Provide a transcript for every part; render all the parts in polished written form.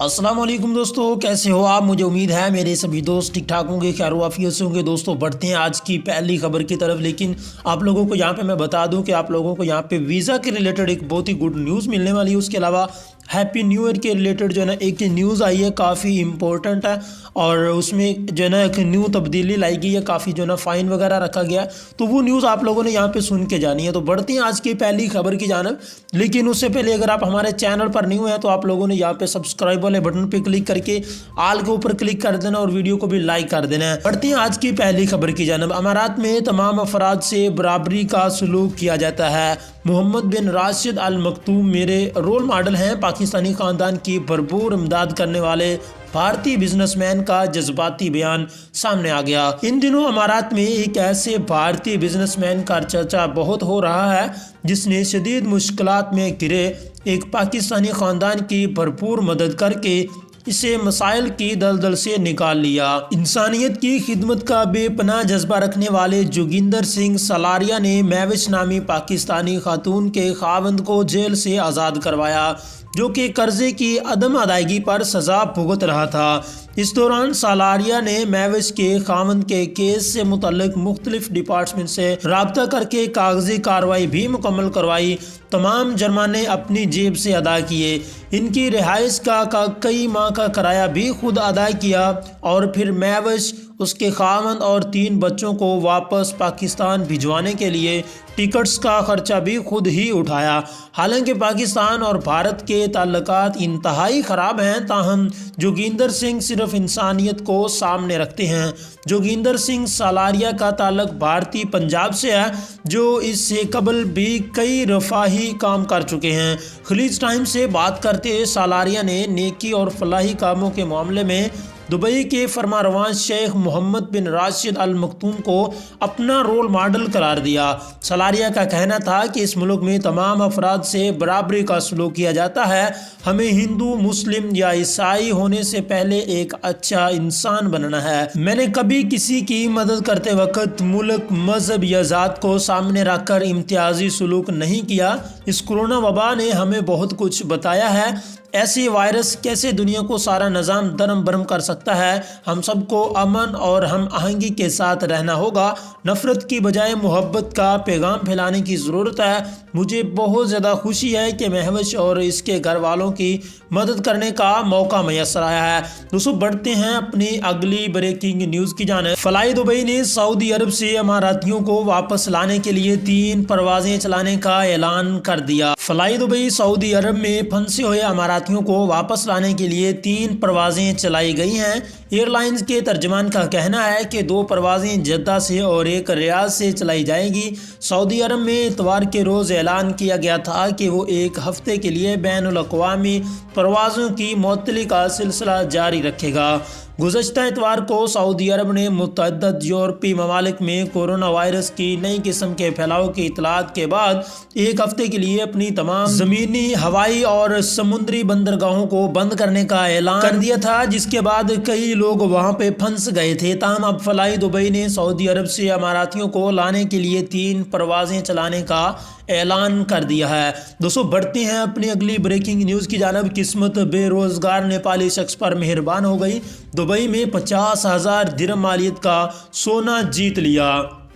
अस्सलाम वालेकुम दोस्तों, कैसे हो आप। मुझे उम्मीद है मेरे सभी दोस्त ठीक ठाक होंगे, खैर वाफियत से होंगे। दोस्तों बढ़ते हैं आज की पहली खबर की तरफ। लेकिन आप लोगों को यहाँ पे मैं बता दूं कि आप लोगों को यहाँ पे वीज़ा के रिलेटेड एक बहुत ही गुड न्यूज़ मिलने वाली है। उसके अलावा हैप्पी न्यू ईयर के रिलेटेड जो है ना एक न्यूज़ आई है, काफ़ी इंपॉर्टेंट है। और उसमें जो है ना एक न्यू तब्दीली लाई गई है, काफ़ी जो है ना फ़ाइन वगैरह रखा गया है। तो वो न्यूज़ आप लोगों ने यहाँ पे सुन के जानी है। तो बढ़ते हैं आज की पहली खबर की जानब। लेकिन उससे पहले अगर आप हमारे चैनल पर न्यू हैं तो आप लोगों ने यहाँ पे सब्सक्राइब वाले बटन पे क्लिक करके आल के ऊपर क्लिक कर देना और वीडियो को भी लाइक कर देना है। बढ़ते हैं आज की पहली खबर की जानब। अमारात में तमाम अफराद से बराबरी का सलूक किया जाता है। मोहम्मद बिन राशिद अल मकतूम मेरे रोल मॉडल हैं। पाकिस्तानी ख़ानदान की भरपूर इमदाद करने वाले भारतीय बिजनेसमैन का जज्बाती बयान सामने आ गया। इन दिनों अमारात में एक ऐसे भारतीय बिजनेसमैन का चर्चा बहुत हो रहा है जिसने शदीद मुश्किलात में घिरे एक पाकिस्तानी ख़ानदान की भरपूर मदद करके इसे मसाइल की दलदल से निकाल लिया। इंसानियत की खिदमत का बेपनाह जज्बा रखने वाले जोगिंदर सिंह सलारिया ने महविश नामी पाकिस्तानी खातून के खावंद को जेल से आज़ाद करवाया, जो कि कर्जे की अदम अदायगी पर सज़ा भुगत रहा था। इस दौरान सालारिया ने महविश के खावंद के केस से मुतल्लिक मुख्तलिफ डिपार्टमेंट से रब्ता करके कागजी कार्रवाई भी मुकम्मल करवाई। तमाम जुर्माने अपनी जेब से अदा किए। इनकी रिहाइश का कई माह का किराया भी खुद अदा किया और फिर महविश, उसके खावंद और 3 बच्चों को वापस पाकिस्तान भिजवाने के लिए टिकट्स का खर्चा भी खुद ही उठाया। हालांकि पाकिस्तान और भारत के ताल्लुकात इंतहाई ख़राब हैं, ताहम जोगिंदर सिंह सिर्फ इंसानियत को सामने रखते हैं। जोगिंदर सिंह सालारिया का ताल्लुक भारतीय पंजाब से है, जो इससे कबल भी कई रफाही काम कर चुके हैं। खलीज टाइम से बात करते सालारिया ने नेकी और फलाही कामों के मामले में दुबई के फरमारवान शेख मोहम्मद बिन राशिद अल मकतूम को अपना रोल मॉडल करार दिया। सलारिया का कहना था कि इस मुल्क में तमाम अफराद से बराबरी का सलूक किया जाता है। हमें हिंदू, मुस्लिम या ईसाई होने से पहले एक अच्छा इंसान बनना है। मैंने कभी किसी की मदद करते वक्त मुल्क, मजहब या ज़ात को सामने रखकर इम्तियाजी सलूक नहीं किया। इस कोरोना वबा ने हमें बहुत कुछ बताया है। ऐसे वायरस कैसे दुनिया को सारा निज़ाम दरम बरम कर सकता है। हम सबको अमन और हम आहंगी के साथ रहना होगा। नफ़रत की बजाय मोहब्बत का पैगाम फैलाने की ज़रूरत है। मुझे बहुत ज़्यादा खुशी है कि महविश और इसके घर वालों की मदद करने का मौका मैसर आया है। दोस्तों बढ़ते हैं अपनी अगली ब्रेकिंग न्यूज़ की जानिब। फ्लाई दुबई ने सऊदी अरब से अमारातियों को वापस लाने के लिए 3 परवाज़ें चलाने का ऐलान कर दिया। फ्लाई दुबई सऊदी अरब में फंसे हुए अमारातियों को वापस लाने के लिए 3 परवाज़ें चलाई गई हैं। एयरलाइंस के तर्जमान का कहना है कि 2 परवाज़ें जद्दा से और 1 रियाद से चलाई जाएंगी। सऊदी अरब में इतवार के रोज़ ऐलान किया गया था कि वो 1 हफ्ते के लिए बैनुल-अक़वामी परवाज़ों की मुअत्तली का सिलसिला जारी रखेगा। गुज़श्ता इतवार को सऊदी अरब ने मुतअद्दिद यूरोपीय ममालिक में कोरोना वायरस की नई किस्म के फैलाव की इतलात के बाद 1 हफ्ते के लिए अपनी तमाम ज़मीनी, हवाई और समुद्री बंदरगाहों को बंद करने का ऐलान कर दिया था, जिसके बाद कई लोग वहां पे फंस गए थे। ताहम अब फ्लाई दुबई ने सऊदी अरब से अमारातियों को लाने के लिए 3 परवाज़ें चलाने का ऐलान कर दिया है। दोस्तों बढ़ते हैं अपनी अगली ब्रेकिंग न्यूज़ की जानब। किस्मत बेरोज़गार नेपाली शख्स पर मेहरबान हो गई। दुबई में 50,000 दिरहम मालियत का सोना जीत लिया।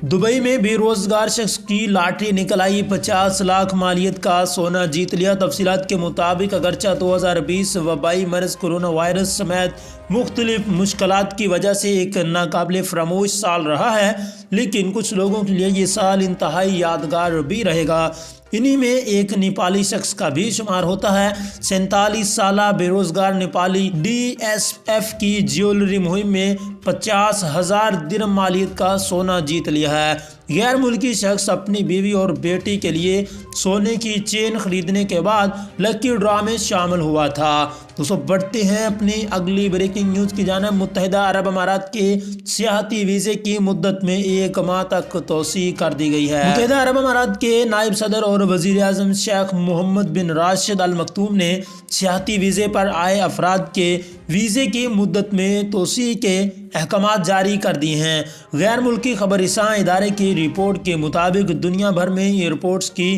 दुबई में बेरोजगार शख्स की लॉटरी निकल आई, 50 लाख मालियत का सोना जीत लिया। तफसीलात के मुताबिक अगरचा 2020 वबाई मर्ज कोरोना वायरस समेत मुख्तलिफ मुश्किलात की वजह से एक नाकाबिल फरामोश साल रहा है, लेकिन कुछ लोगों के लिए ये साल इंतहाई यादगार भी रहेगा। इन्हीं में एक नेपाली शख्स का भी शुमार होता है। 47 साला बेरोजगार नेपाली DSF की ज्वेलरी मुहिम में 50,000 दिरहम मालियत का सोना जीत लिया है। गैर मुल्की शख्स अपनी बीवी और बेटी के लिए सोने की चेन खरीदने के बाद लकी ड्रॉ में शामिल हुआ था। दोस्तों बढ़ते हैं अपनी अगली ब्रेकिंग न्यूज़ की जानब। मुत्तहिदा अरब अमारात के सियाहती वीज़े की मुद्दत में 1 माह तक तोसी कर दी गई है। मुत्तहिदा अरब अमारात के नायब सदर और वज़ीर आज़म शेख मोहम्मद बिन राशिद अल मकतूम ने सियाहती वीज़े पर आए अफराद के वीज़े की मुद्दत में तोसी के अहकामात जारी कर दिए हैं। गैर मुल्की खबरसां इदारे की रिपोर्ट के मुताबिक दुनिया भर में एयरपोर्ट्स की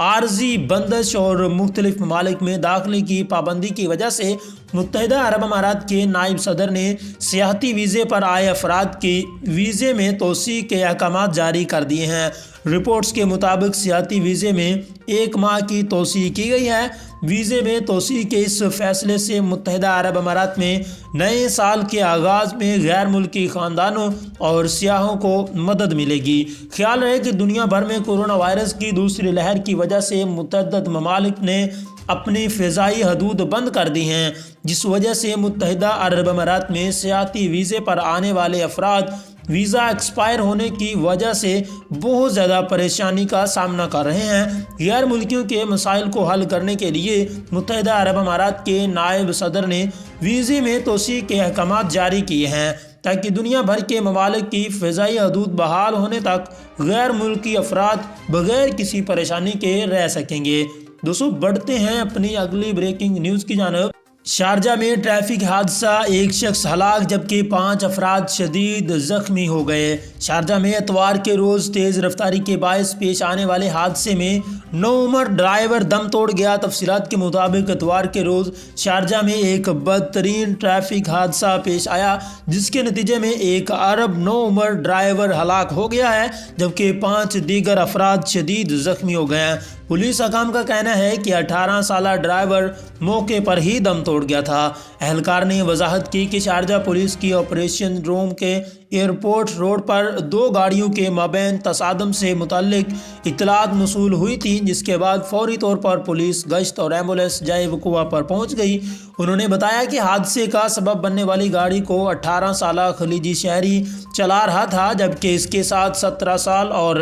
आर्जी बंदिश और मुख्तलिफ ममालिक में दाखिले की पाबंदी की वजह से متحدہ عرب امارات کے نائب صدر نے سیاحتی ویزے پر آئے افراد کی ویزے میں توسیع کے احکامات جاری کر دیے ہیں۔ رپورٹس کے مطابق سیاحتی ویزے میں 1 ماہ کی توسیع کی گئی ہے۔ ویزے میں توسیع کے اس فیصلے سے متحدہ عرب امارات میں نئے سال کے آغاز میں غیر ملکی خاندانوں اور سیاحوں کو مدد ملے گی۔ خیال رہے کہ دنیا بھر میں کورونا وائرس کی دوسری لہر کی وجہ سے متعدد ممالک نے اپنی فضائی حدود بند کر دی ہیں، جس وجہ سے متحدہ عرب امارات میں سیاحتی ویزے پر آنے والے افراد ویزا ایکسپائر ہونے کی وجہ سے بہت زیادہ پریشانی کا سامنا کر رہے ہیں۔ غیر ملکیوں کے مسائل کو حل کرنے کے لیے متحدہ عرب امارات کے نائب صدر نے ویزے میں توسیع کے احکامات جاری کیے ہیں تاکہ دنیا بھر کے ممالک کی فضائی حدود بحال ہونے تک غیر ملکی افراد بغیر کسی پریشانی کے رہ سکیں گے۔ دوستو بڑھتے ہیں اپنی اگلی بریکنگ نیوز کی جانب۔ شارجہ میں ٹریفک حادثہ، 1 شخص ہلاک جبکہ 5 افراد شدید زخمی ہو گئے۔ شارجہ میں اتوار کے روز تیز رفتاری کے باعث پیش آنے والے حادثے میں نوعمر ڈرائیور دم توڑ گیا۔ تفصیلات کے مطابق اتوار کے روز شارجہ میں ایک بدترین ٹریفک حادثہ پیش آیا جس کے نتیجے میں ایک عرب نوعمر ڈرائیور ہلاک ہو گیا ہے جبکہ 5 دیگر افراد شدید زخمی ہو گئے ہیں۔ پولیس حکام کا کہنا ہے کہ 18 سالہ ڈرائیور موقع پر ہی دم توڑ گیا تھا۔ اہلکار نے وضاحت کی کہ شارجہ پولیس کی آپریشن روم کے ایئرپورٹ روڈ پر 2 گاڑیوں کے مابین تصادم سے متعلق اطلاعات موصول ہوئی تھیں، جس کے بعد فوری طور پر پولیس گشت اور ایمبولینس جائے وقوع پر پہنچ گئی۔ انہوں نے بتایا کہ حادثے کا سبب بننے والی گاڑی کو 18 سالہ خلیجی شہری چلا رہا تھا جبکہ اس کے ساتھ 17 سال اور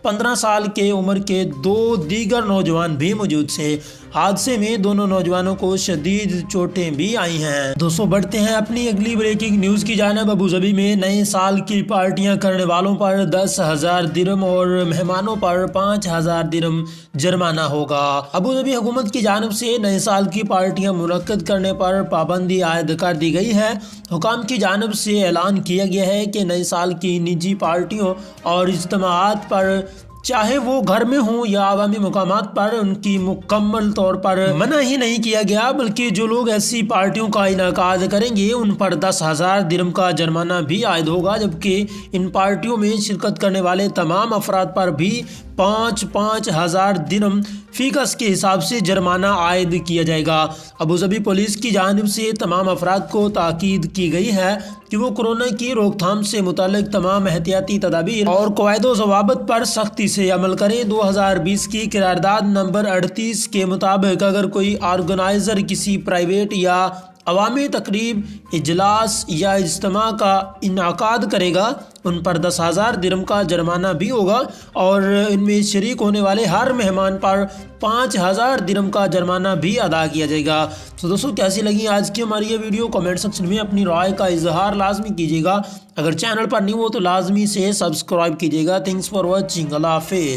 15 سال کے عمر کے 2 دیگر نوجوان بھی موجود تھے۔ حادثے میں دونوں نوجوانوں کو شدید چوٹیں بھی آئی ہیں۔ دوستو بڑھتے ہیں اپنی اگلی بریکنگ نیوز کی جانب۔ ابوظہبی میں نئے سال کی پارٹیاں کرنے والوں پر 10,000 درہم اور مہمانوں پر 5,000 درہم جرمانہ ہوگا۔ ابوظہبی حکومت کی جانب سے نئے سال کی پارٹیاں منعقد کرنے پر پابندی عائد کر دی گئی ہے۔ حکام کی جانب سے اعلان کیا گیا ہے کہ نئے سال کی نجی پارٹیوں اور اجتماعات پر، چاہے وہ گھر میں ہوں یا عوامی مقامات پر، ان کی مکمل طور پر منع ہی نہیں کیا گیا، بلکہ جو لوگ ایسی پارٹیوں کا انعقاد کریں گے ان پر 10,000 درہم کا جرمانہ بھی عائد ہوگا، جبکہ ان پارٹیوں میں شرکت کرنے والے تمام افراد پر بھی 5,000 درہم فی کس کے حساب سے جرمانہ عائد کیا جائے گا۔ ابوظہبی پولیس کی جانب سے تمام افراد کو تاکید کی گئی ہے کہ وہ کورونا کی روک تھام سے متعلق تمام احتیاطی تدابیر اور قواعد و ضوابط پر سختی سے عمل کریں۔ 2020 کی قرارداد نمبر 38 کے مطابق اگر کوئی آرگنائزر کسی پرائیویٹ یا عوامی تقریب، اجلاس یا اجتماع کا انعقاد کرے گا ان پر 10,000 درہم کا جرمانہ بھی ہوگا اور ان میں شریک ہونے والے ہر مہمان پر 5,000 درہم کا جرمانہ بھی ادا کیا جائے گا۔ تو دوستو کیسی لگی آج کی ہماری یہ ویڈیو؟ کمنٹ سیکشن میں اپنی رائے کا اظہار لازمی کیجیے گا۔ اگر چینل پر نہیں ہو تو لازمی سے سبسکرائب کیجیے گا۔ Thanks for watching. اللہ حافظ۔